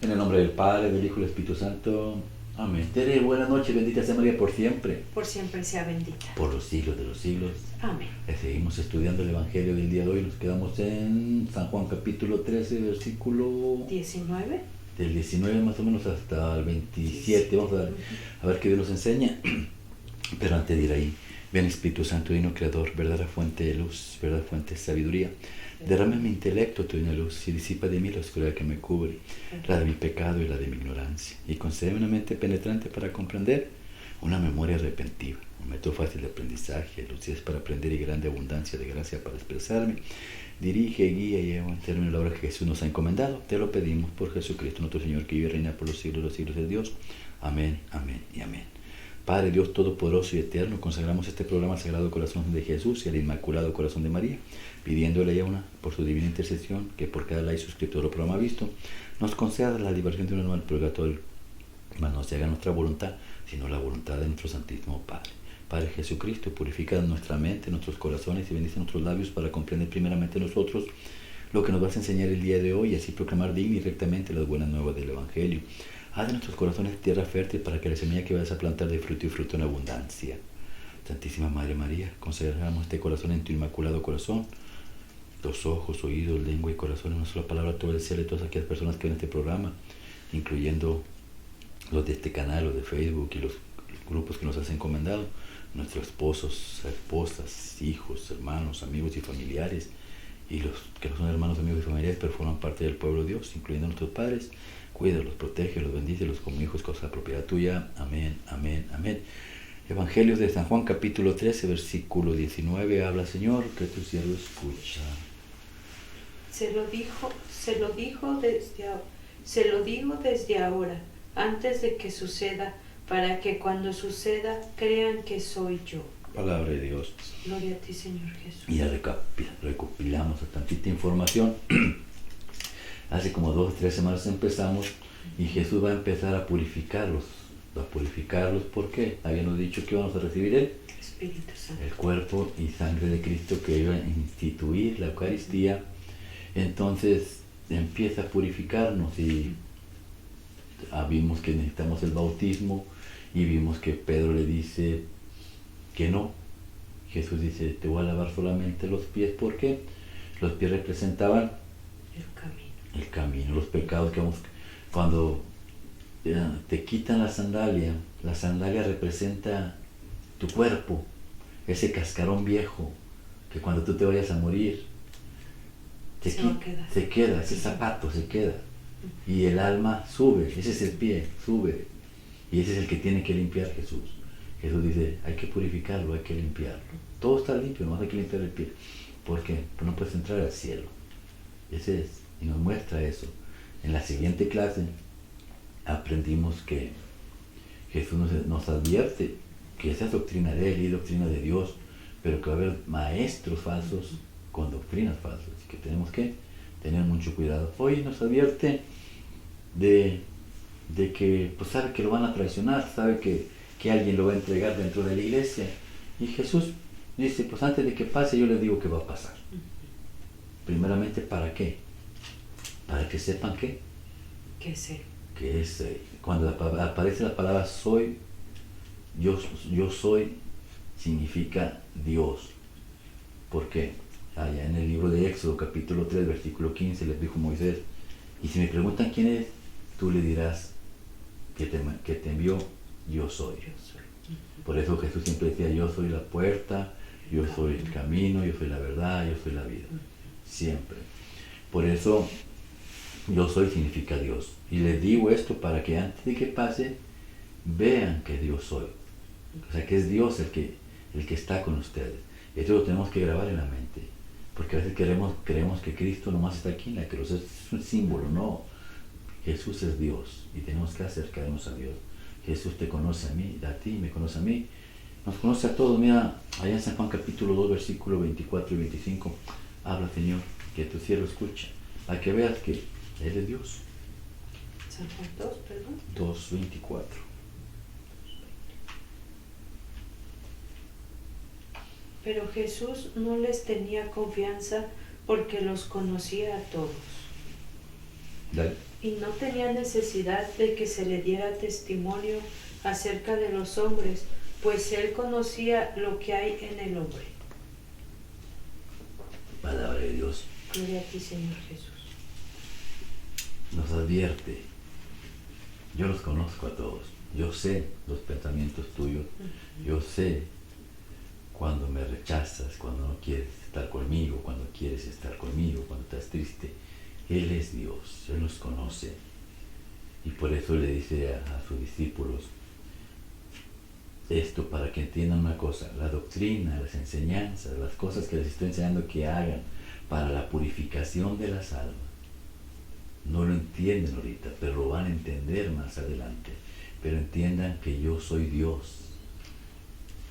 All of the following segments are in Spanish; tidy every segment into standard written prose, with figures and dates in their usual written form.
En el nombre del Padre, del Hijo y del Espíritu Santo. Amén. Tere, buenas noches, bendita sea María por siempre. Por siempre sea bendita. Por los siglos de los siglos. Amén. Seguimos estudiando el Evangelio del día de hoy. Nos quedamos en San Juan capítulo 13, versículo 19. Del 19 más o menos hasta el 27. Vamos a ver qué Dios nos enseña. Pero antes de ir ahí, ven Espíritu Santo, Divino Creador, verdadera fuente de luz, verdadera fuente de sabiduría. Derrama en mi intelecto tu divina luz y disipa de mí la oscuridad que me cubre, la de mi pecado y la de mi ignorancia. Y concédeme una mente penetrante para comprender, una memoria repentiva, un método fácil de aprendizaje, lucidez para aprender y grande abundancia de gracia para expresarme. Dirige, guía y lleva en término la obra que Jesús nos ha encomendado. Te lo pedimos por Jesucristo nuestro Señor, que vive y reina por los siglos de los siglos de Dios. Amén, amén y amén. Padre Dios Todopoderoso y Eterno, consagramos este programa al Sagrado Corazón de Jesús y al Inmaculado Corazón de María, pidiéndole a ella por su divina intercesión, que por cada like suscriptor o programa visto, nos conceda la liberación de un alma del purgatorio, mas no se haga nuestra voluntad, sino la voluntad de nuestro Santísimo Padre. Padre Jesucristo, purifica nuestra mente, nuestros corazones y bendice nuestros labios para comprender primeramente nosotros lo que nos vas a enseñar el día de hoy y así proclamar digna y rectamente las buenas nuevas del Evangelio. Haz de nuestros corazones tierra fértil para que la semilla que vayas a plantar dé fruto y fruto en abundancia. Santísima Madre María, consagramos este corazón en tu inmaculado corazón, los ojos, oídos, lengua y corazón, en una sola palabra, todo el cielo y todas aquellas personas que ven este programa, incluyendo los de este canal, los de Facebook y los grupos que nos has encomendado, nuestros esposos, esposas, hijos, hermanos, amigos y familiares, y los que no son hermanos, amigos y familiares, pero forman parte del pueblo de Dios, incluyendo a nuestros padres. Cuídalos, protégelos, bendícelos como hijos, cosa de propiedad tuya. Amén, amén, amén. Evangelio de San Juan, capítulo 13, versículo 19. Habla, Señor, que tu siervo escucha. Se lo digo desde ahora, antes de que suceda, para que cuando suceda crean que soy yo. Palabra de Dios. Gloria a ti, Señor Jesús. Y ya recopilamos tantita información. Hace como 2 o 3 semanas empezamos y Jesús va a empezar a purificarlos. Va a purificarlos porque habíamos dicho que vamos a recibir el Espíritu Santo, el cuerpo y sangre de Cristo, que iba a instituir la Eucaristía. Entonces empieza a purificarnos y vimos que necesitamos el bautismo y vimos que Pedro le dice que no. Jesús dice, te voy a lavar solamente los pies, porque los pies representaban el camino, los pecados que vamos. Cuando te quitan la sandalia representa tu cuerpo, ese cascarón viejo que cuando tú te vayas a morir se queda, ese zapato se queda, y el alma sube, ese es el pie, sube, y ese es el que tiene que limpiar Jesús. Jesús dice, hay que purificarlo, hay que limpiarlo. Todo está limpio, nomás hay que limpiar el pie, porque no puedes entrar al cielo. Ese es, y nos muestra eso. En la siguiente clase aprendimos que Jesús nos advierte que esa es doctrina de Él y doctrina de Dios, pero que va a haber maestros falsos con doctrinas falsas, y que tenemos que tener mucho cuidado. Hoy nos advierte de que pues sabe que lo van a traicionar, sabe que alguien lo va a entregar dentro de la iglesia, y Jesús dice, pues antes de que pase yo les digo que va a pasar. Primeramente, ¿para qué? Para que sepan que es cuando aparece la palabra soy, yo soy, significa Dios. Porque allá en el libro de Éxodo, capítulo 3, versículo 15, les dijo Moisés, y si me preguntan quién es, tú le dirás que te envió, yo soy. Por eso Jesús siempre decía, yo soy la puerta, yo soy el camino, yo soy la verdad, yo soy la vida. Siempre. Por eso, yo soy significa Dios. Y les digo esto para que antes de que pase, vean que Dios soy. O sea, que es Dios el que está con ustedes. Esto lo tenemos que grabar en la mente. Porque a veces creemos que Cristo nomás está aquí en la cruz. Es un símbolo, no. Jesús es Dios y tenemos que acercarnos a Dios. Jesús te conoce a mí, a ti, me conoce a mí. Nos conoce a todos. Mira, allá en San Juan capítulo 2, versículos 24 y 25. Habla, Señor, que tu siervo escucha. A que veas que Él es Dios. San Juan 2, perdón. 2:24. Pero Jesús no les tenía confianza porque los conocía a todos. Dale. y no tenía necesidad de que se le diera testimonio acerca de los hombres, pues él conocía lo que hay en el hombre. Palabra de Dios. Gloria a ti, Señor Jesús. Nos advierte. Yo los conozco a todos. Yo sé los pensamientos tuyos. Yo sé cuando me rechazas, cuando no quieres estar conmigo, cuando quieres estar conmigo, cuando estás triste. Él es Dios, Él nos conoce. Y por eso le dice a sus discípulos esto, para que entiendan una cosa: la doctrina, las enseñanzas, las cosas que les estoy enseñando que hagan para la purificación de las almas. No lo entienden ahorita, pero lo van a entender más adelante. Pero entiendan que yo soy Dios.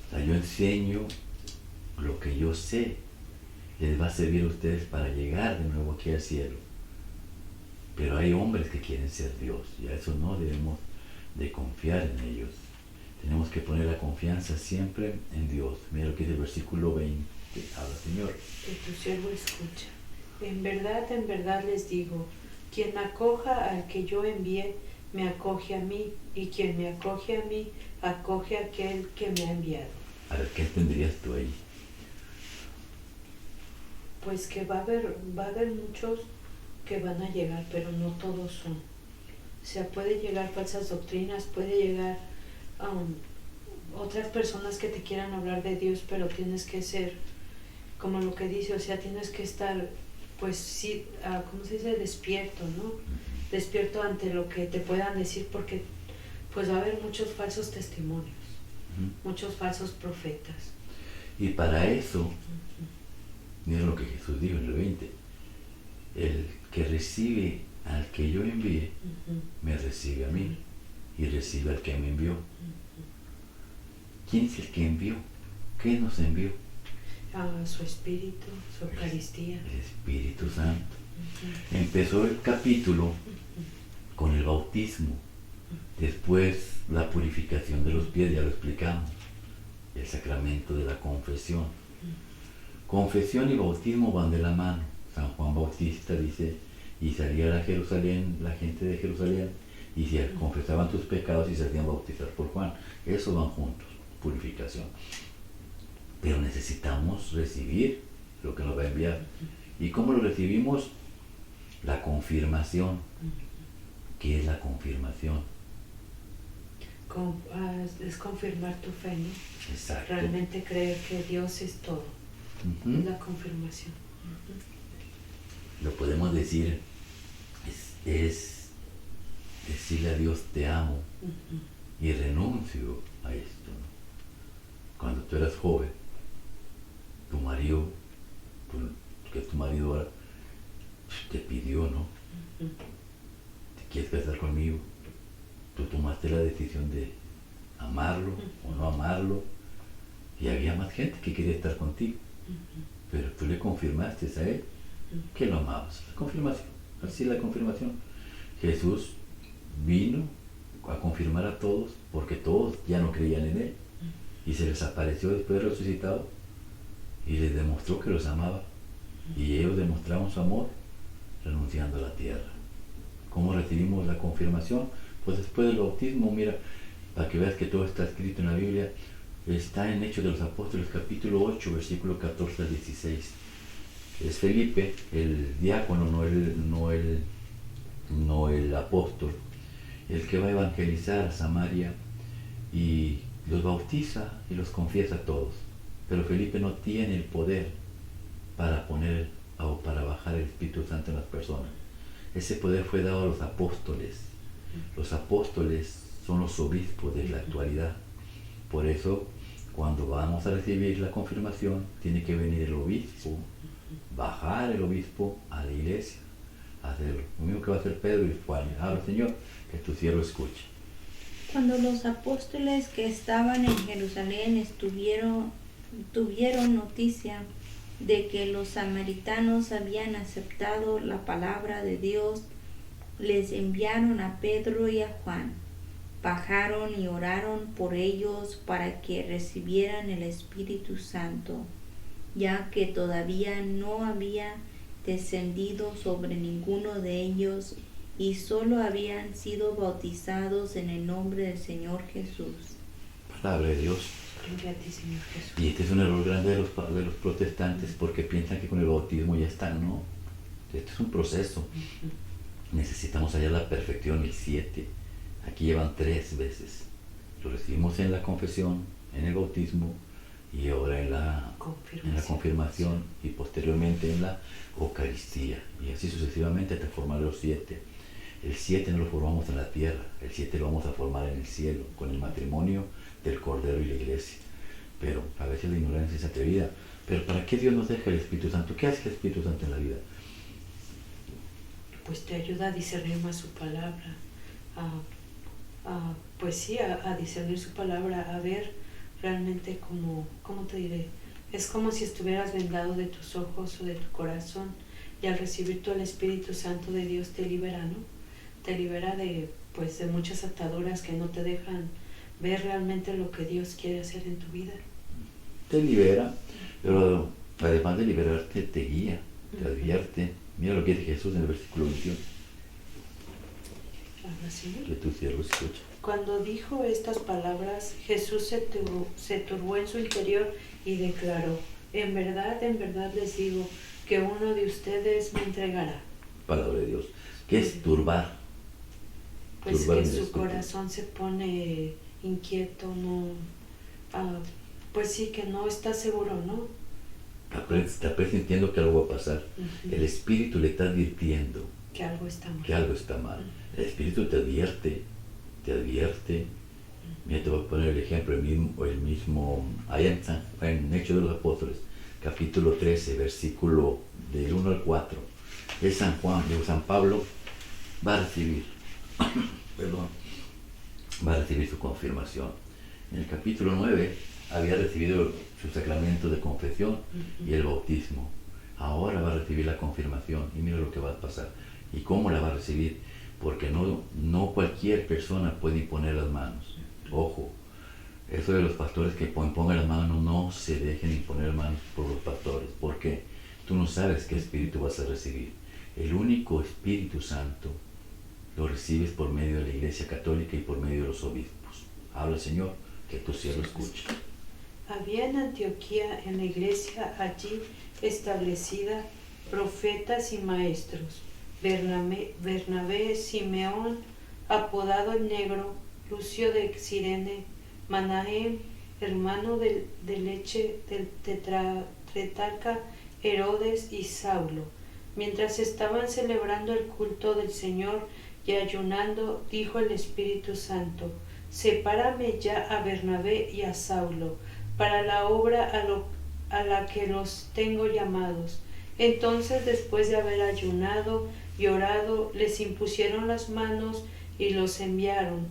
O sea, yo enseño lo que yo sé. Les va a servir a ustedes para llegar de nuevo aquí al cielo. Pero hay hombres que quieren ser Dios, y a eso no debemos de confiar en ellos. Tenemos que poner la confianza siempre en Dios. Mira lo que dice el versículo 20. Habla, Señor. Que tu siervo escucha. En verdad les digo, quien acoja al que yo envié, me acoge a mí, y quien me acoge a mí, acoge a aquel que me ha enviado. A ver, ¿qué tendrías tú ahí? Pues que va a haber muchos que van a llegar, pero no todos son. O sea, puede llegar falsas doctrinas, puede llegar otras personas que te quieran hablar de Dios, pero tienes que ser, como lo que dice, o sea, tienes que estar, pues sí, ¿cómo se dice? Despierto, ¿no? Despierto ante lo que te puedan decir, porque pues va a haber muchos falsos testimonios, muchos falsos profetas. Y para eso, mira lo que Jesús dijo en el 20, el que recibe al que yo envié, me recibe a mí, y recibe al que me envió. ¿Quién es el que envió? ¿Qué nos envió? Su Espíritu, su Eucaristía. El Espíritu Santo. Empezó el capítulo con el bautismo, después la purificación de los pies, ya lo explicamos, el sacramento de la confesión. Confesión y bautismo van de la mano. San Juan Bautista dice, y salía a Jerusalén, la gente de Jerusalén, y se confesaban sus pecados y se hacían bautizar por Juan. Eso van juntos, purificación. Pero necesitamos recibir lo que nos va a enviar. ¿Y cómo lo recibimos? La confirmación. ¿Qué es la confirmación? Es confirmar tu fe, ¿no? Exacto. Realmente creer que Dios es todo. Es la confirmación. Lo podemos decir, es decirle a Dios te amo y renuncio a esto, ¿no? Cuando tú eras joven, tu marido, que tu marido ahora te pidió, ¿no? ¿Te quieres casar conmigo? Tú tomaste la decisión de amarlo o no amarlo, y había más gente que quería estar contigo, pero tú le confirmaste a él que lo amabas. La confirmación, así es la confirmación. Jesús vino a confirmar a todos, porque todos ya no creían en él, y se les apareció después de resucitado y les demostró que los amaba, y ellos demostraron su amor renunciando a la tierra. ¿Cómo recibimos la confirmación? Pues después del bautismo. Mira, para que veas que todo está escrito en la Biblia, está en Hechos de los Apóstoles capítulo 8, versículo 14 al 16. Es Felipe, el diácono, no el apóstol, el que va a evangelizar a Samaria, y los bautiza y los confiesa a todos. Pero Felipe no tiene el poder para poner o para bajar el Espíritu Santo en las personas. Ese poder fue dado a los apóstoles. Los apóstoles son los obispos de la actualidad. Por eso, cuando vamos a recibir la confirmación, tiene que venir el obispo, bajar el obispo a la iglesia, hacerlo. Lo mismo que va a hacer Pedro y Juan. Habla, Señor, que tu siervo escuche. Cuando los apóstoles que estaban en Jerusalén tuvieron noticia de que los samaritanos habían aceptado la palabra de Dios, les enviaron a Pedro y a Juan. Bajaron y oraron por ellos para que recibieran el Espíritu Santo, ya que todavía no había descendido sobre ninguno de ellos, y solo habían sido bautizados en el nombre del Señor Jesús. Palabra de Dios. Gloria a ti, Señor Jesús. Y este es un error grande de los protestantes porque piensan que con el bautismo ya están, ¿no? Este es un proceso. Necesitamos hallar la perfección, el 7. Aquí llevan 3 veces. Lo recibimos en la confesión, en el bautismo y ahora en la confirmación y posteriormente en la Eucaristía. Y así sucesivamente hasta formar los 7. El 7 no lo formamos en la tierra, el 7 lo vamos a formar en el cielo, con el matrimonio del Cordero y la Iglesia. Pero a veces la ignorancia es atrevida. Pero ¿para qué Dios nos deja el Espíritu Santo? ¿Qué hace el Espíritu Santo en la vida? Pues te ayuda a discernir más su palabra, pues sí, a discernir su palabra, a ver realmente ¿cómo te diré? Es como si estuvieras vendado de tus ojos o de tu corazón, y al recibir tú el Espíritu Santo de Dios te libera, ¿no? Te libera de muchas ataduras que no te dejan ver realmente lo que Dios quiere hacer en tu vida. Te libera, pero además de liberarte, te guía, te advierte. Mira lo que dice Jesús en el versículo 21. Que tu siervo escucha. Cuando dijo estas palabras, Jesús se turbó en su interior y declaró: en verdad les digo que uno de ustedes me entregará. Palabra de Dios. ¿Qué es turbar? Pues turbar que su espíritu. corazón se pone inquieto, pues sí, que no está seguro, ¿no? Está presintiendo que algo va a pasar. El Espíritu le está advirtiendo Que algo está mal. que algo está mal. El Espíritu te advierte. Mira, te voy a poner el ejemplo, el mismo allá en Hechos de los Apóstoles, capítulo 13, versículo del 1 al 4. Es San Pablo va a recibir, va a recibir su confirmación. En el capítulo 9 había recibido su sacramento de confesión y el bautismo. Ahora va a recibir la confirmación y mira lo que va a pasar. ¿Y cómo la va a recibir? Porque no cualquier persona puede imponer las manos. Ojo, eso de los pastores que pongan las manos, no se dejen imponer las manos por los pastores. ¿Por qué? Tú no sabes qué espíritu vas a recibir. El único Espíritu Santo lo recibes por medio de la Iglesia Católica y por medio de los obispos. Habla, Señor, que tu siervo escuche. Había en Antioquía, en la iglesia allí establecida, profetas y maestros: Bernabé, Simeón, apodado el Negro, Lucio de Cirene, Manahem, hermano del tetrarca Herodes, y Saulo. Mientras estaban celebrando el culto del Señor y ayunando, dijo el Espíritu Santo: sepárame ya a Bernabé y a Saulo para la obra a la que los tengo llamados. Entonces, después de haber ayunado y orado, les impusieron las manos y los enviaron.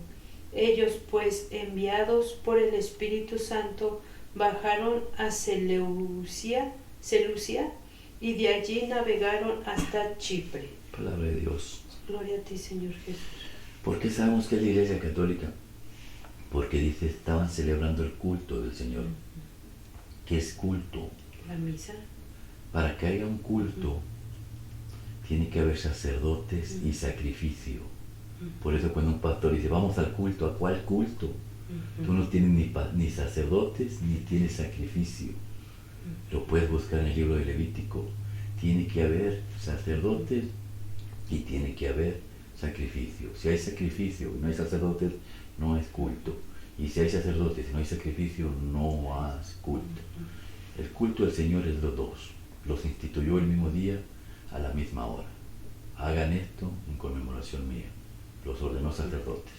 Ellos, pues, enviados por el Espíritu Santo, bajaron a Seleucia y de allí navegaron hasta Chipre. Palabra de Dios. Gloria a ti, Señor Jesús. ¿Por qué sabemos que es la Iglesia Católica? Porque dice, estaban celebrando el culto del Señor. ¿Qué es culto? La misa. Para que haya un culto, tiene que haber sacerdotes y sacrificio. Por eso cuando un pastor dice, vamos al culto, ¿a cuál culto? Tú no tienes ni sacerdotes ni tienes sacrificio. Lo puedes buscar en el libro de Levítico. Tiene que haber sacerdotes y tiene que haber sacrificio. Si hay sacrificio y no hay sacerdotes, no es culto. Y si hay sacerdotes y no hay sacrificio, no es culto. El culto del Señor es los dos. Los instituyó el mismo día a la misma hora. Hagan esto en conmemoración mía. Los ordenó sacerdotes.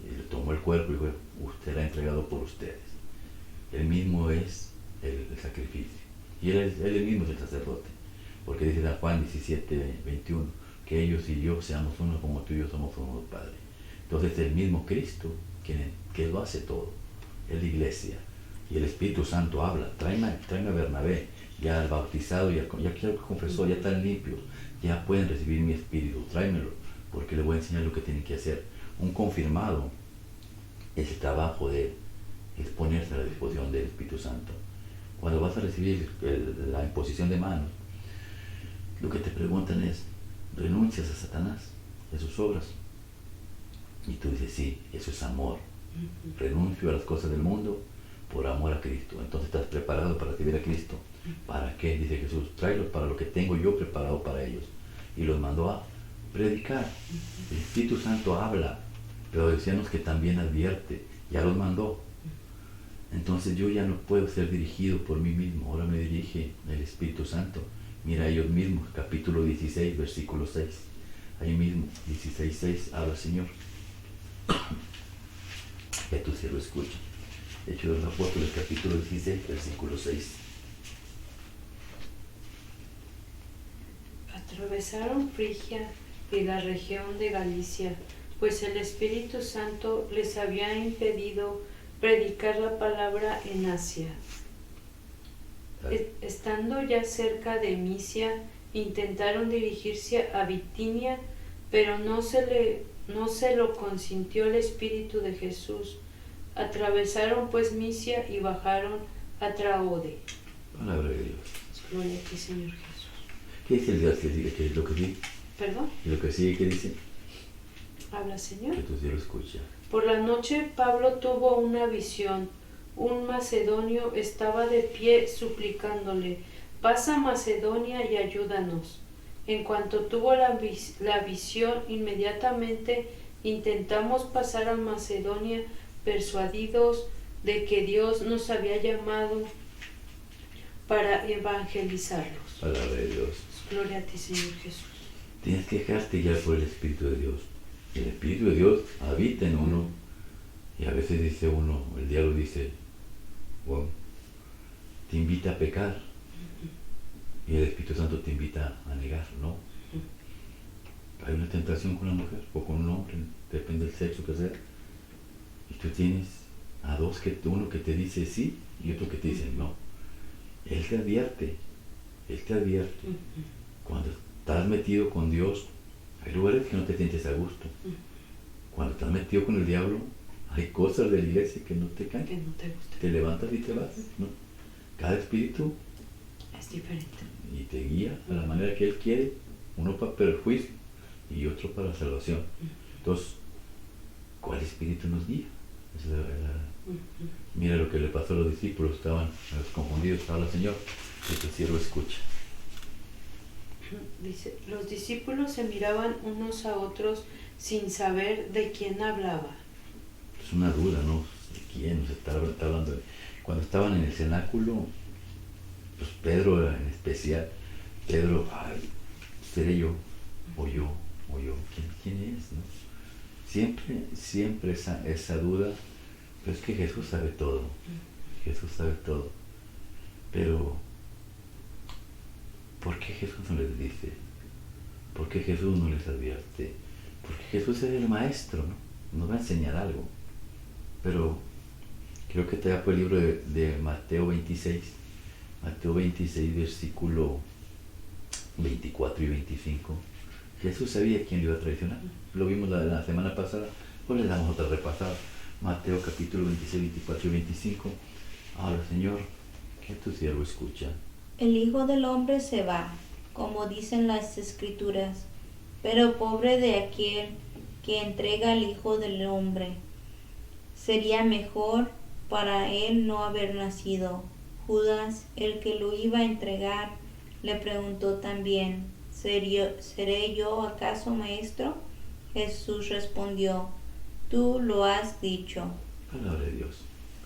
Y le tomó el cuerpo y dijo, usted lo ha entregado por ustedes. Él mismo es el sacrificio. Y él mismo es el sacerdote. Porque dice San Juan 17:21, que ellos y yo seamos uno como tú y yo somos uno, Padre. Entonces el mismo Cristo que lo hace todo. Es la iglesia. Y el Espíritu Santo habla. Tráeme a Bernabé, ya bautizado, ya que confesó, ya están limpios, ya pueden recibir mi Espíritu. Tráemelo, porque le voy a enseñar lo que tienen que hacer. Un confirmado es el trabajo de exponerse a la disposición del Espíritu Santo. Cuando vas a recibir la imposición de manos, lo que te preguntan es, ¿renuncias a Satanás? de sus obras. Y tú dices, sí, eso es amor. Renuncio a las cosas del mundo por amor a Cristo. Entonces estás preparado para recibir a Cristo. ¿Para qué? Dice Jesús, tráelos para lo que tengo yo preparado para ellos. Y los mandó a predicar. El Espíritu Santo habla, pero decíamos que también advierte. Ya los mandó. Entonces yo ya no puedo ser dirigido por mí mismo. Ahora me dirige el Espíritu Santo. Mira ellos mismos, capítulo 16, versículo 6. Ahí mismo, 16:6, habla el Señor. Ya tú se lo escuchas. Hechos de los Apóstoles, capítulo 16, versículo 6. Atravesaron Frigia y la región de Galicia, pues el Espíritu Santo les había impedido predicar la palabra en Asia. Estando ya cerca de Misia, intentaron dirigirse a Bitinia, pero no se lo consintió el Espíritu de Jesús. Atravesaron pues Misia y bajaron a Traode. Palabra de Dios. Gloria a ti, Señor Jesús. ¿Qué dice el Dios que sigue? ¿Qué es lo que sigue? ¿Perdón? ¿Y lo que sigue qué dice? Habla, Señor. Que tú sí lo escuchas. Por la noche Pablo tuvo una visión. Un macedonio estaba de pie suplicándole, pasa a Macedonia y ayúdanos. En cuanto tuvo la visión, inmediatamente intentamos pasar a Macedonia, persuadidos de que Dios nos había llamado para evangelizarlos. Palabra de Dios. Gloria a ti, Señor Jesús. Tienes que dejarte guiar por el Espíritu de Dios. El Espíritu de Dios habita en uno. Y a veces dice uno, el diablo dice, bueno, te invita a pecar. Y el Espíritu Santo te invita a negar, ¿no? Hay una tentación con una mujer o con un hombre, depende del sexo que sea. Y tú tienes a dos, uno que te dice sí y otro que te dice no. Él te advierte. Cuando estás metido con Dios, hay lugares que no te sientes a gusto. Cuando estás metido con el diablo, hay cosas de la iglesia que no te caen. Que no te gusta. Te levantas y te vas, ¿no? Cada espíritu Es diferente. y te guía a la manera que Él quiere, uno para perjuicio y otro para salvación. Entonces, ¿cuál espíritu nos guía? Mira lo que le pasó a los discípulos, estaban confundidos. Habla Señor, que tu siervo escucha. Dice, los discípulos se miraban unos a otros sin saber de quién hablaba. Es una duda, ¿no? ¿De quién nos está hablando? Cuando estaban en el cenáculo, pues Pedro en especial, Pedro, ay, seré yo, o yo, ¿quién es? ¿No? Siempre esa duda, pero es que Jesús sabe todo, pero ¿por qué Jesús no les dice? ¿Por qué Jesús no les advierte? Porque Jesús es el maestro, ¿no? Nos va a enseñar algo, pero creo que te da por el libro de Mateo 26, versículo 24 y 25. Jesús sabía quién le iba a traicionar. Lo vimos la semana pasada, pues le damos otra repasada. Mateo capítulo 26, 24 y 25. Ahora, Señor, que tu siervo escucha. El Hijo del Hombre se va, como dicen las Escrituras, pero pobre de aquel que entrega al Hijo del Hombre. Sería mejor para él no haber nacido. Judas, el que lo iba a entregar, le preguntó también, ¿seré yo acaso maestro? Jesús respondió, tú lo has dicho. Palabra de Dios.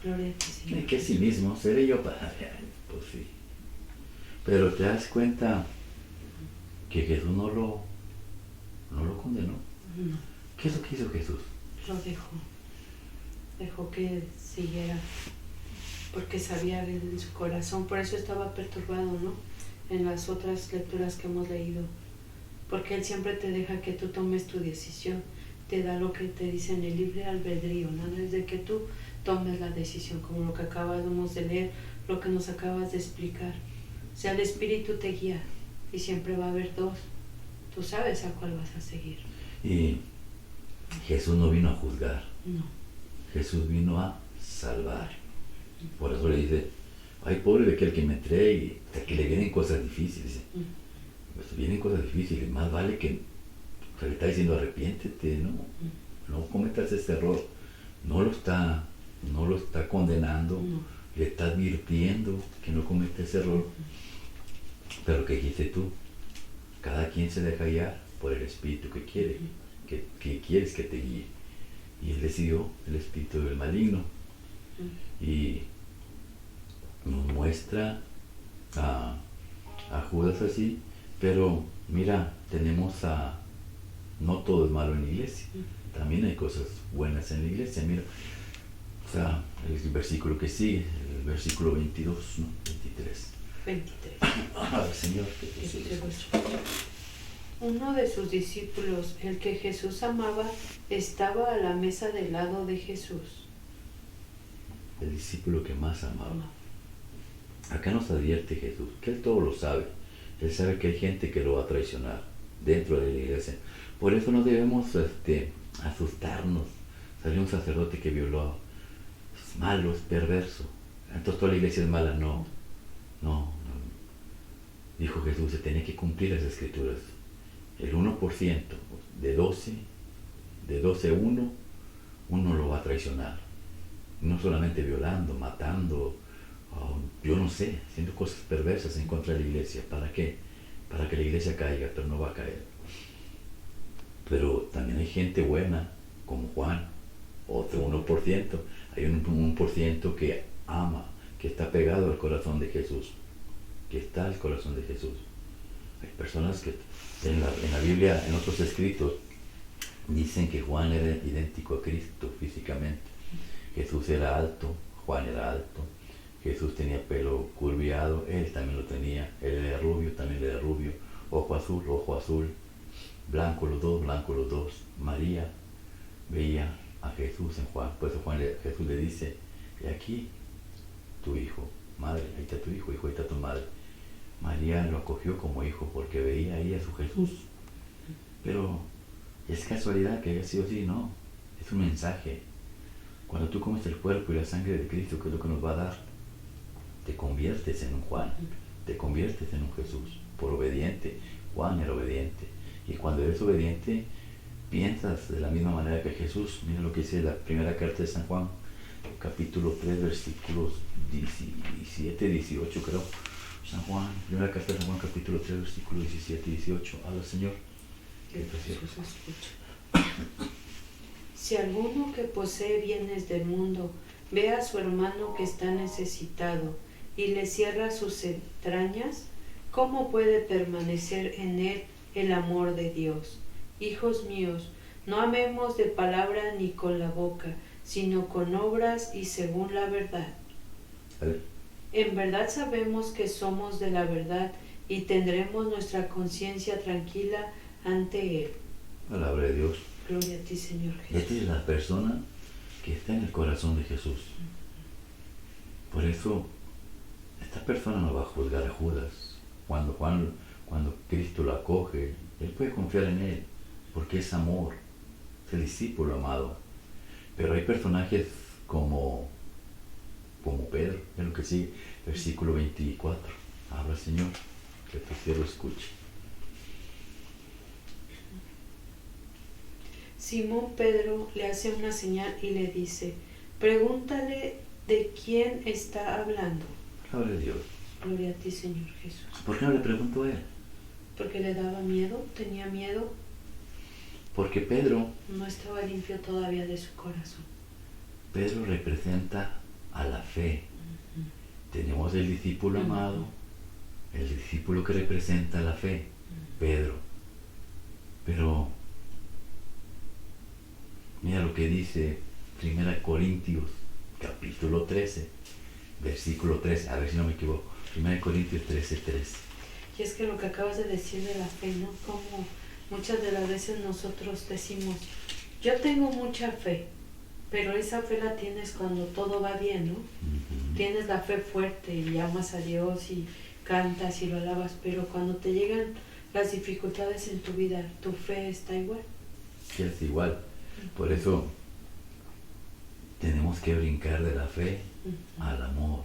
Gloria a ti, Señor. Que sí mismo, seré yo para... Pues sí. Pero te das cuenta que Jesús no lo condenó. No, ¿Qué es lo que hizo Jesús? lo dejó que siguiera, porque sabía en su corazón, por eso estaba perturbado, ¿no? En las otras lecturas que hemos leído, porque Él siempre te deja que tú tomes tu decisión, te da lo que te dice en el libre albedrío, nada es de que tú tomes la decisión, como lo que acabamos de leer, lo que nos acabas de explicar. O sea, el Espíritu te guía y siempre va a haber dos, tú sabes a cuál vas a seguir. Y Jesús no vino a juzgar, No. Jesús vino a salvar. Por eso le dice, ay, pobre de aquel que me entregue, que le vienen cosas difíciles. Pues vienen cosas difíciles, más vale que sea, le está diciendo arrepiéntete, no cometas ese error. No lo está condenando, le está advirtiendo que no cometa ese error. Pero ¿qué dijiste tú? Cada quien se deja guiar por el espíritu que quiere, que quieres que te guíe. Y él decidió el espíritu del maligno. Y nos muestra a Judas así, pero mira, no todo es malo en la iglesia. También hay cosas buenas en la iglesia. Mira, o sea, el versículo que sigue, el versículo 22, ¿no? 23. Señor, que te Uno de sus discípulos, el que Jesús amaba, estaba a la mesa del lado de Jesús. El discípulo que más amaba. Acá nos advierte Jesús, que Él todo lo sabe. Él sabe que hay gente que lo va a traicionar dentro de la iglesia. Por eso no debemos asustarnos. Salió un sacerdote que violó, es malo, es perverso. Entonces toda la iglesia es mala. No. Dijo Jesús, se tiene que cumplir las escrituras. El 1%, de 12, uno lo va a traicionar. No solamente violando, matando, yo no sé, haciendo cosas perversas en contra de la iglesia. ¿Para qué? Para que la iglesia caiga, pero no va a caer. Pero también hay gente buena, como Juan, otro 1%. Hay un 1% que ama, que está pegado al corazón de Jesús, que está al corazón de Jesús. Hay personas que en la Biblia, en otros escritos, dicen que Juan era idéntico a Cristo físicamente. Jesús era alto, Juan era alto. Jesús tenía pelo curviado, él también lo tenía. Él era rubio, también era rubio. Ojo azul. Blanco los dos. María veía a Jesús en Juan. Por eso Jesús le dice, he aquí tu hijo, madre, ahí está tu hijo, ahí está tu madre. María lo acogió como hijo porque veía ahí a su Jesús. Pero es casualidad que haya sido así, no. Es un mensaje. Cuando tú comes el cuerpo y la sangre de Cristo, ¿qué es lo que nos va a dar? Te conviertes en un Juan, te conviertes en un Jesús, por obediente. Juan era obediente. Y cuando eres obediente, piensas de la misma manera que Jesús. Mira lo que dice la primera carta de San Juan, capítulo 3, versículos 17, 18 creo. San Juan, primera carta de San Juan, capítulo 3, versículos 17 y 18. Habla, Señor. Que Jesús escucha. Si alguno que posee bienes del mundo ve a su hermano que está necesitado y le cierra sus entrañas, ¿cómo puede permanecer en él el amor de Dios? Hijos míos, no amemos de palabra ni con la boca, sino con obras y según la verdad. En verdad sabemos que somos de la verdad y tendremos nuestra conciencia tranquila ante Él. Palabra de Dios. Gloria a ti, Señor Jesús. Esta es la persona que está en el corazón de Jesús. Por eso, esta persona no va a juzgar a Judas. Cuando Cristo lo acoge, él puede confiar en él, porque es amor, es el discípulo amado. Pero hay personajes como Pedro, en lo que sigue, versículo 24. Habla, Señor, que tu siervo escuche. Simón Pedro le hace una señal y le dice, pregúntale de quién está hablando. Gloria a Dios. Gloria a ti, Señor Jesús. ¿Por qué no le preguntó a él? Porque le daba miedo, tenía miedo. Porque Pedro no estaba limpio todavía de su corazón. Pedro representa a la fe. Tenemos el discípulo amado, el discípulo que representa la fe, Pedro. Pero mira lo que dice 1 Corintios, capítulo 13, versículo 13, a ver si no me equivoco, 1 Corintios 13, 13. Y es que lo que acabas de decir de la fe, ¿no? Como muchas de las veces nosotros decimos, yo tengo mucha fe, pero esa fe la tienes cuando todo va bien, ¿no? Tienes la fe fuerte y amas a Dios y cantas y lo alabas, pero cuando te llegan las dificultades en tu vida, tu fe está igual. Sí, es igual. Por eso tenemos que brincar de la fe al amor.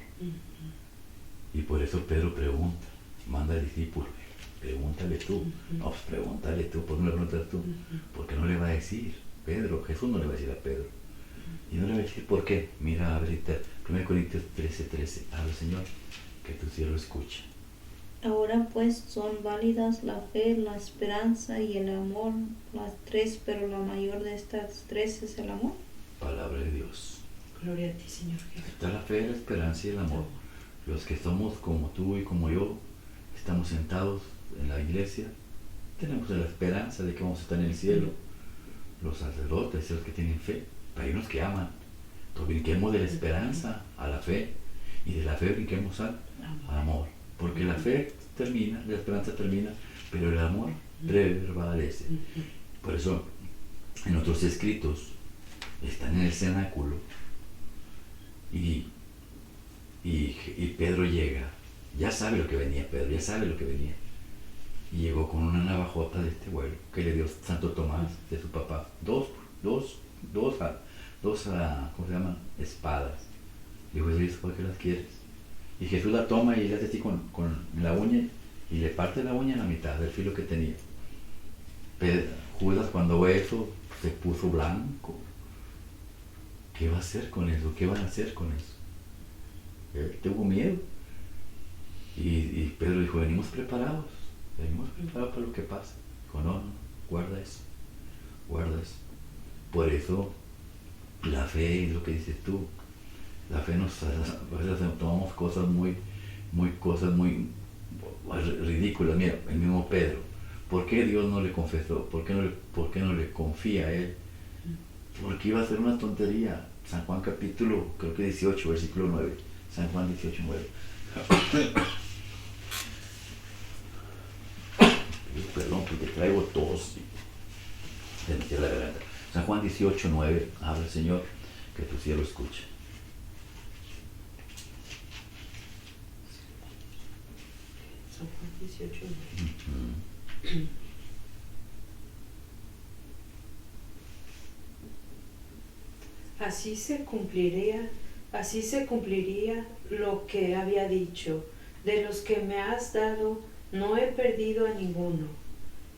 Y por eso Pedro pregunta, manda al discípulo, Pregúntale tú. No, pues pregúntale tú, ¿por qué no le preguntas tú? Porque no le va a decir Pedro, Jesús no le va a decir a Pedro. Y no le va a decir por qué. Mira, ahorita, 1 Corintios 13:13, habla Señor, que tu cielo escucha. Ahora pues son válidas la fe, la esperanza y el amor, las tres, pero la mayor de estas tres es el amor. Palabra de Dios. Gloria a ti, Señor Jesús. Está la fe, la esperanza y el amor. Los que somos como tú y como yo, estamos sentados en la iglesia, tenemos la esperanza de que vamos a estar en el cielo. Los sacerdotes, los que tienen fe, hay unos que aman. Entonces brinquemos de la esperanza a la fe, y de la fe brinquemos al amor. Porque la fe termina, la esperanza termina, pero el amor prevalece. Por eso, en otros escritos, están en el cenáculo, y Pedro llega. Ya sabe lo que venía Pedro, ya sabe lo que venía. Y llegó con una navajota de este vuelo que le dio Santo Tomás de su papá. Dos, ¿cómo se llaman? Espadas. Dijo Jesús, ¿por qué las quieres? Y Jesús la toma y le hace así con la uña y le parte la uña en la mitad del filo que tenía. Judas, cuando ve eso, se puso blanco. ¿Qué va a hacer con eso? ¿Qué van a hacer con eso? Él tuvo miedo. Y Pedro dijo, venimos preparados para lo que pasa. Dijo, no, guarda eso. Por eso, la fe es lo que dices tú. La fe a veces tomamos cosas muy ridículas. Mira, el mismo Pedro. ¿Por qué Dios no le confesó? ¿Por qué no le confía a él? Porque iba a ser una tontería. San Juan capítulo, creo que 18, versículo 9. San Juan 18, 9. Perdón, porque traigo tos y me metí la garganta. San Juan 18, 9. Habla, Señor, que tu cielo escuche. San Juan 18. Así se cumpliría lo que había dicho. De los que me has dado, no he perdido a ninguno.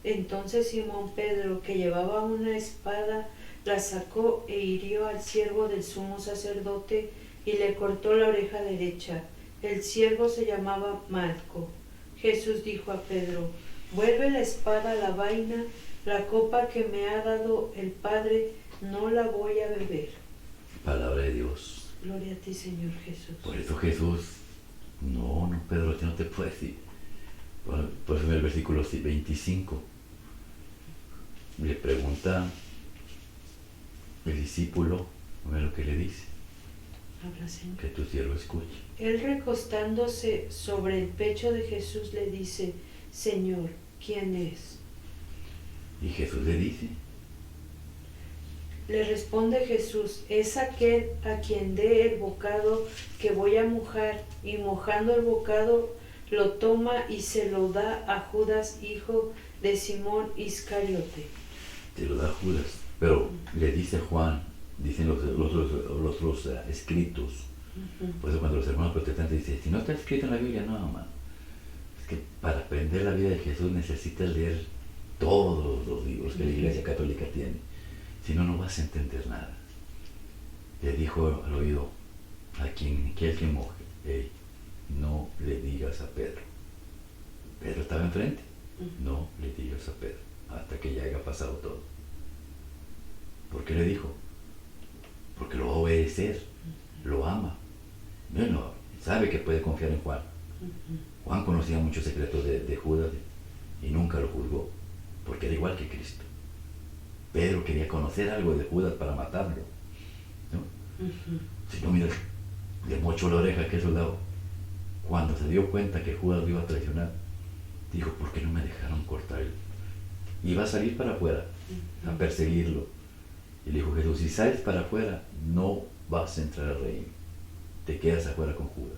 Entonces Simón Pedro, que llevaba una espada, la sacó e hirió al siervo del sumo sacerdote y le cortó la oreja derecha. El siervo se llamaba Malco. Jesús dijo a Pedro, vuelve la espada a la vaina, la copa que me ha dado el Padre, no la voy a beber. Palabra de Dios. Gloria a ti, Señor Jesús. Por eso Jesús, no, Pedro, no te puedes decir. Por eso en el versículo 25 le pregunta el discípulo, mira lo que le dice. Habla, Señor. Que tu siervo escuche. Él, recostándose sobre el pecho de Jesús, le dice, Señor, ¿quién es? Y Jesús le dice. Le responde Jesús, es aquel a quien dé el bocado que voy a mojar, y mojando el bocado lo toma y se lo da a Judas, hijo de Simón Iscariote. Te lo da Judas, pero le dice Juan, dicen los otros escritos. Por eso cuando los hermanos protestantes dicen, si no está escrito en la Biblia, no, hermano. Es que para aprender la vida de Jesús necesitas leer todos los libros que la Iglesia Católica tiene. Si no, no vas a entender nada. Le dijo al oído a quien quiera que moje, hey, no le digas a Pedro. Pedro estaba enfrente. No le digas a Pedro hasta que ya haya pasado todo. ¿Por qué le dijo? Porque lo va a obedecer, lo ama. Bueno, sabe que puede confiar en Juan. Juan conocía muchos secretos de Judas y nunca lo juzgó, porque era igual que Cristo. Pedro quería conocer algo de Judas para matarlo, ¿no? Si no, mira, le mochó la oreja a aquel soldado. Cuando se dio cuenta que Judas lo iba a traicionar, dijo, ¿por qué no me dejaron cortar él? Iba a salir para afuera a perseguirlo. Y le dijo Jesús, si sales para afuera, no vas a entrar al reino. Te quedas afuera con Judas.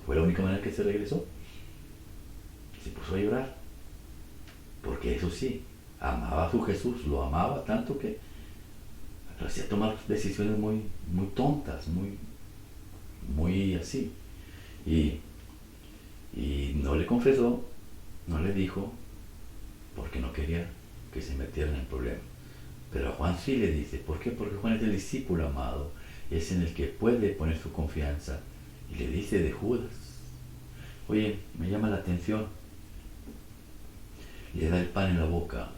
Fue la única manera que se regresó. Se puso a llorar. Porque eso sí, amaba a su Jesús, lo amaba tanto que lo hacía tomar decisiones muy tontas, muy así. Y no le confesó, No le dijo porque no quería que se metieran en problemas. Pero a Juan sí le dice. ¿Por qué? Porque Juan es el discípulo amado. Es en el que puede poner su confianza. Y le dice de Judas. Oye, me llama la atención. Le da el pan en la boca.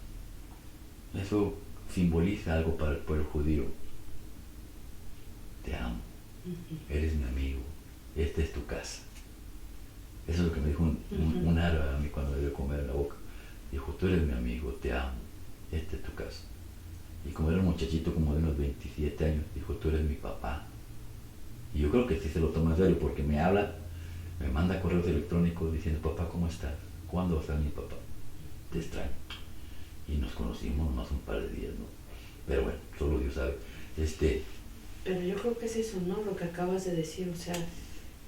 Eso simboliza algo para el pueblo judío. Te amo. Eres mi amigo. Esta es tu casa. Eso es lo que me dijo un árabe a mí cuando me dio comer en la boca. Dijo, tú eres mi amigo, te amo. Esta es tu casa. Y como era un muchachito como de unos 27 años, dijo, tú eres mi papá. Y yo creo que sí se lo toma en serio porque me habla, me manda correos electrónicos diciendo, papá, ¿cómo estás? ¿Cuándo va a estar mi papá? Te extraño. Y nos conocimos más un par de días, ¿no? Pero bueno, solo Dios sabe. Pero yo creo que es eso, ¿no? Lo que acabas de decir, o sea,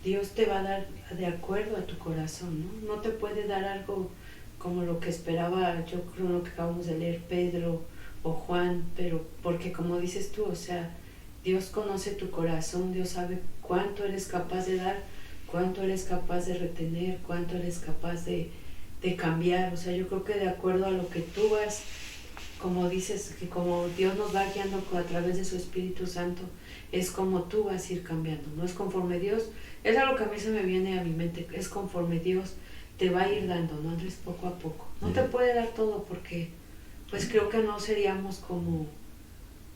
Dios te va a dar de acuerdo a tu corazón, ¿no? No te puede dar algo como lo que esperaba, yo creo lo que acabamos de leer, Pedro o Juan, pero porque como dices tú, o sea, Dios conoce tu corazón, Dios sabe cuánto eres capaz de dar, cuánto eres capaz de retener, cuánto eres capaz de cambiar, o sea, yo creo que de acuerdo a lo que tú vas, como dices, que como Dios nos va guiando a través de su Espíritu Santo, es como tú vas a ir cambiando, no es conforme Dios, es algo que a mí se me viene a mi mente, es conforme Dios te va a ir dando, ¿no, Andrés? Poco a poco. No te puede dar todo porque, pues creo que no seríamos como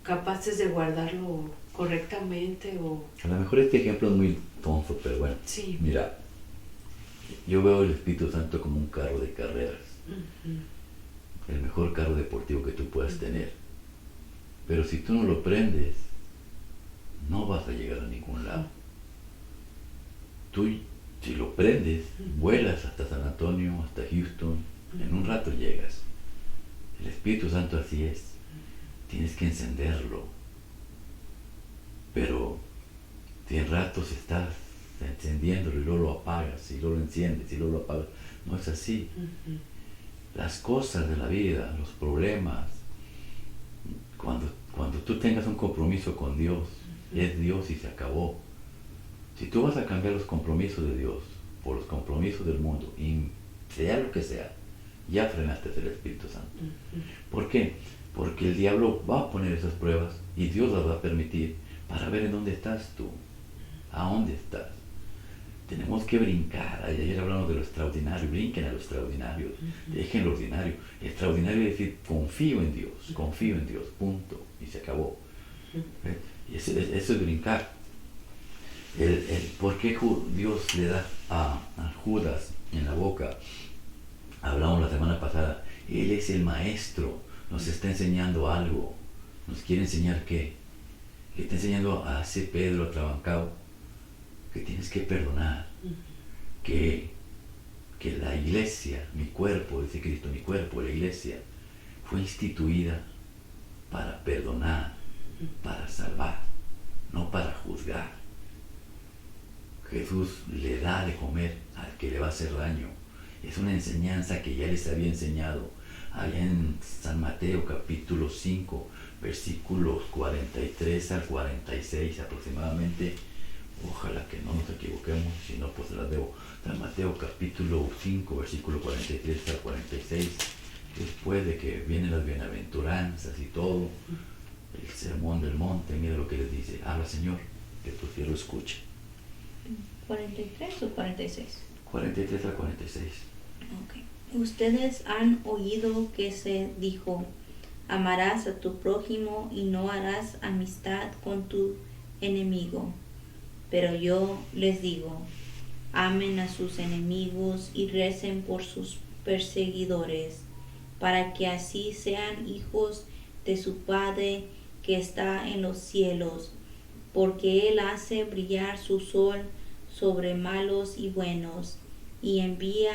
capaces de guardarlo correctamente o... A lo mejor este ejemplo es muy tonto, pero bueno. Sí. Mira, yo veo el Espíritu Santo como un carro de carreras. El mejor carro deportivo que tú puedas tener. Pero si tú no lo prendes, no vas a llegar a ningún lado. Tú, si lo prendes, vuelas hasta San Antonio, hasta Houston, en un rato llegas. El Espíritu Santo así es. Tienes que encenderlo. Pero si en ratos estás encendiéndolo y luego lo apagas, y luego lo enciendes y luego lo apagas, no es así. Las cosas de la vida, los problemas, cuando tú tengas un compromiso con Dios, es Dios y se acabó. Si tú vas a cambiar los compromisos de Dios por los compromisos del mundo, y sea lo que sea, ya frenaste el Espíritu Santo. ¿Por qué? Porque el diablo va a poner esas pruebas y Dios las va a permitir para ver en dónde estás tú, a dónde estás. Tenemos que brincar. Ayer hablamos de lo extraordinario. Brinquen a lo extraordinario. Dejen lo ordinario. Extraordinario es decir, confío en Dios, punto. Y se acabó. Y eso es brincar. ¿Por qué Dios le da a Judas en la boca? Hablamos la semana pasada. Él es el maestro. Nos está enseñando algo. Nos quiere enseñar qué. Le está enseñando a ese Pedro atrabancado que tienes que perdonar, que la iglesia, mi cuerpo, dice Cristo, mi cuerpo, la iglesia, fue instituida para perdonar, para salvar, no para juzgar. Jesús le da de comer al que le va a hacer daño. Es una enseñanza que ya les había enseñado allá en San Mateo capítulo 5, versículos 43 al 46 aproximadamente. Ojalá que no nos equivoquemos, si no pues las debo. San Mateo capítulo 5, versículo 43 al 46, después de que vienen las bienaventuranzas y todo, el sermón del monte, mira lo que les dice, habla Señor, que tu siervo escuche. 43 o 46. 43 al 46. Okay. Ustedes han oído que se dijo, amarás a tu prójimo y no harás amistad con tu enemigo. Pero yo les digo, amen a sus enemigos y recen por sus perseguidores, para que así sean hijos de su Padre que está en los cielos, porque Él hace brillar su sol sobre malos y buenos, y envía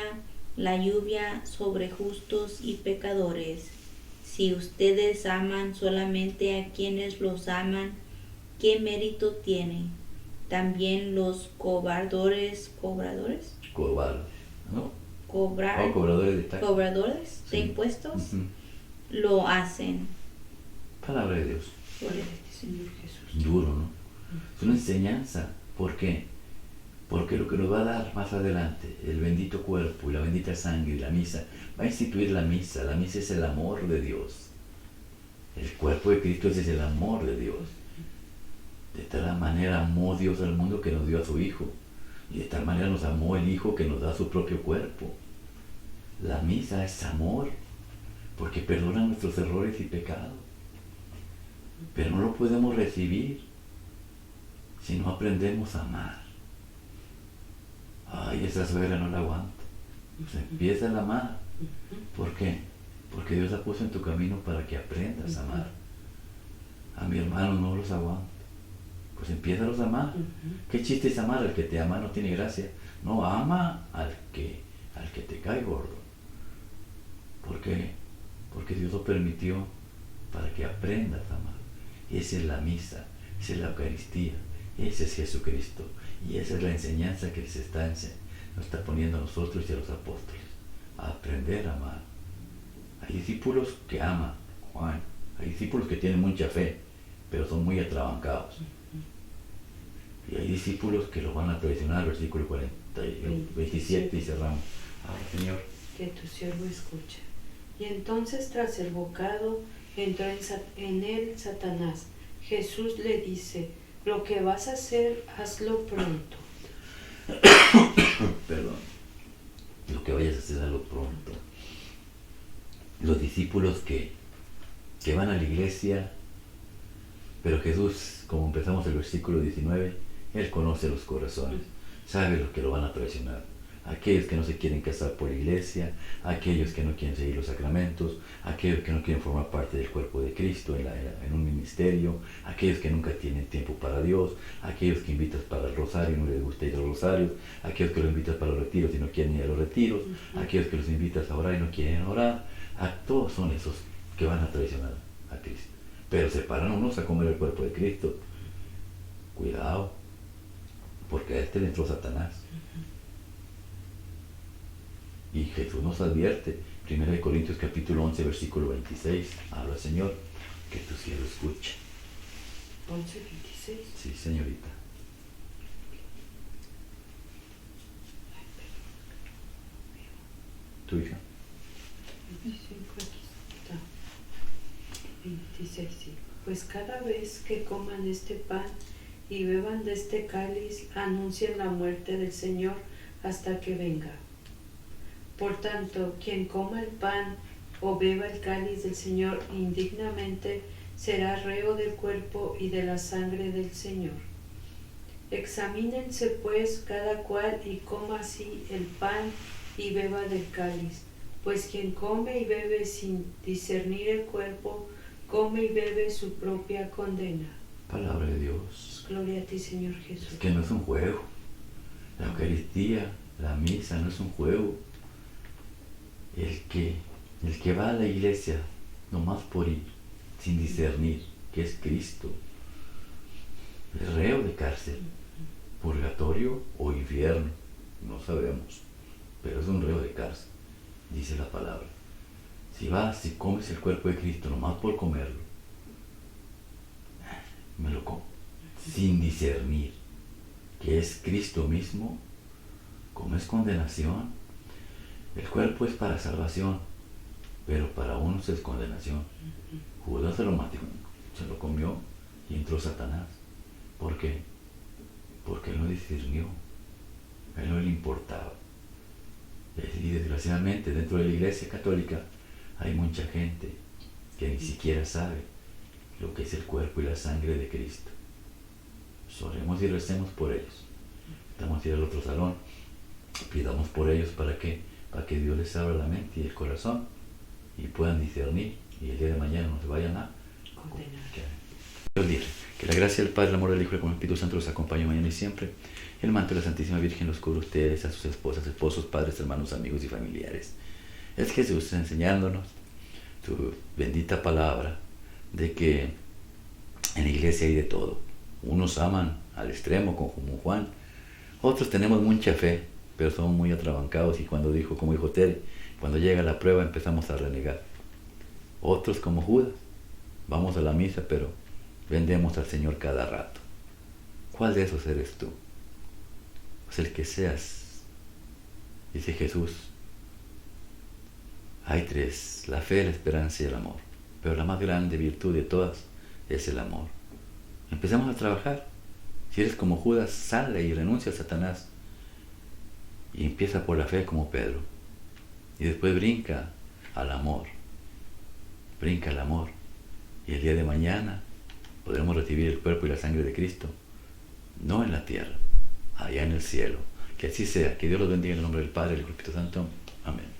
la lluvia sobre justos y pecadores. Si ustedes aman solamente a quienes los aman, ¿qué mérito tiene? También los cobradores de impuestos lo hacen. Palabra de Dios. Gloria a ti, Señor Jesús. Duro, ¿no? Es una enseñanza. ¿Por qué? Porque lo que nos va a dar más adelante, el bendito cuerpo y la bendita sangre y la misa, va a instituir la misa. La misa es el amor de Dios. El cuerpo de Cristo es el amor de Dios. De tal manera amó Dios al mundo que nos dio a su Hijo. Y de tal manera nos amó el Hijo que nos da su propio cuerpo. La misa es amor, porque perdona nuestros errores y pecados. Pero no lo podemos recibir si no aprendemos a amar. Ay, esa suegra no la aguanto. Pues empieza a amar. ¿Por qué? Porque Dios la puso en tu camino para que aprendas a amar. A mi hermano no los aguanto. Pues empieza a amar. ¿Qué chiste es amar? Al que te ama no tiene gracia. No, ama al que te cae gordo. ¿Por qué? Porque Dios lo permitió para que aprendas a amar. Esa es la misa, esa es la Eucaristía, ese es Jesucristo. Y esa es la enseñanza que nos está poniendo a nosotros y a los apóstoles. A aprender a amar. Hay discípulos que aman, Juan. Hay discípulos que tienen mucha fe, pero son muy atrabancados. Y hay discípulos que los van a traicionar, versículo 27 y cerramos. Ahora, Señor. Que tu siervo escucha. Y entonces tras el bocado entró en él Satanás. Jesús le dice, lo que vas a hacer, hazlo pronto. Perdón. Lo que vayas a hacer, hazlo pronto. Los discípulos que van a la iglesia, pero Jesús, como empezamos el versículo 19, Él conoce los corazones, sabe los que lo van a traicionar. Aquellos que no se quieren casar por la iglesia, aquellos que no quieren seguir los sacramentos, aquellos que no quieren formar parte del cuerpo de Cristo en un ministerio, aquellos que nunca tienen tiempo para Dios, aquellos que invitas para el rosario y no les gusta ir a los rosarios, aquellos que los invitas para los retiros y no quieren ir a los retiros, aquellos que los invitas a orar y no quieren orar. A todos son esos que van a traicionar a Cristo. Pero se paran unos a comer el cuerpo de Cristo. Cuidado, porque a este le entró Satanás. Y Jesús nos advierte, 1 Corintios capítulo 11, versículo 26, habla Señor, que tu cielo escuche. 11, 26. Sí, señorita. ¿Tu hija? 25, aquí está. 26, sí. Pues cada vez que coman este pan y beban de este cáliz, anuncian la muerte del Señor hasta que venga. Por tanto, quien coma el pan o beba el cáliz del Señor indignamente será reo del cuerpo y de la sangre del Señor. Examínense pues cada cual y coma así el pan y beba del cáliz, pues quien come y bebe sin discernir el cuerpo, come y bebe su propia condena. Palabra de Dios. Gloria a ti, Señor Jesús. Es que no es un juego. La Eucaristía, la misa no es un juego. El que va a la iglesia nomás por ir, sin discernir que es Cristo, es reo de cárcel, purgatorio o infierno, no sabemos, pero es un reo de cárcel, dice la palabra. Si comes el cuerpo de Cristo nomás por comerlo, me lo como, sin discernir que es Cristo mismo, como es condenación. El cuerpo es para salvación, pero para unos es condenación. Judas se lo mató, se lo comió y entró Satanás. ¿Por qué? Porque él no discernió, a él no le importaba. Y desgraciadamente dentro de la Iglesia Católica hay mucha gente que ni siquiera sabe lo que es el cuerpo y la sangre de Cristo. Oremos y recemos por ellos. Vamos a ir al otro salón, pidamos por ellos para que Dios les abra la mente y el corazón y puedan discernir y el día de mañana no se vayan a condenar. Que la gracia del Padre, el amor del Hijo y el Espíritu Santo los acompañe mañana y siempre. El manto de la Santísima Virgen los cubra a ustedes, a sus esposas, esposos, padres, hermanos, amigos y familiares. Es Jesús enseñándonos tu bendita palabra de que en la iglesia hay de todo. Unos aman al extremo como Juan, otros tenemos mucha fe, pero somos muy atrabancados y como dijo Tere, cuando llega la prueba empezamos a renegar. Otros como Judas, vamos a la misa pero vendemos al Señor cada rato. ¿Cuál de esos eres tú? pues el que seas. Dice Jesús, hay tres, la fe, la esperanza y el amor, pero la más grande virtud de todas es el amor. Empecemos a trabajar. Si eres como Judas, sale y renuncia a Satanás y empieza por la fe como Pedro, y después brinca al amor, y el día de mañana podremos recibir el cuerpo y la sangre de Cristo, no en la tierra, allá en el cielo. Que así sea. Que Dios los bendiga en el nombre del Padre y del Espíritu Santo. Amén.